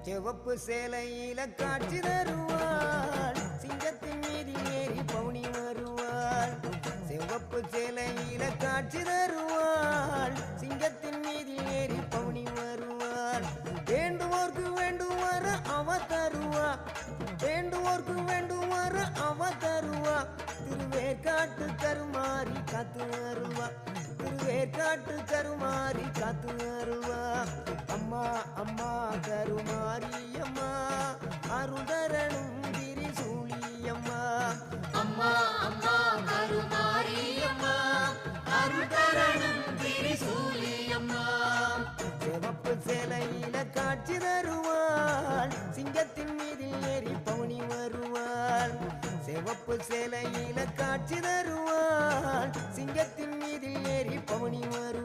சிவப்பு சேலையில காட்சி தருவாள் சிங்கத்தின் மீதில் ஏறி பவுனி வருவாள் சிவப்பு சேலையில காட்சி தருவாள் சிங்கத்தின் மீதில் ஏறி பவுனி வருவாள் வேண்டுவோர்க்கு வேண்டுவார அவ தருவா வேண்டுவோர்க்கு வேண்டுவார அவ தருவா திருவேற்காட்டு கருமாறி காத்து வருவா திருவேற்காட்டு கருமாறி காத்து வருவா அம்மா அம்மா கருமாரி அம்மா அருதரணும் திரிசூலியம்மா அம்மா அம்மா கருமாரி அம்மா அருதரணும் திரிசூலியம்மா சிவப்பு சேலையில காட்சி தருவாள் சிங்கத்தின் மீதில் ஏறி பவுனி வருவாள் சிவப்பு சேலையில காட்சி தருவாள் சிங்கத்தின் மீதில் ஏறி பவுனி வருவாள்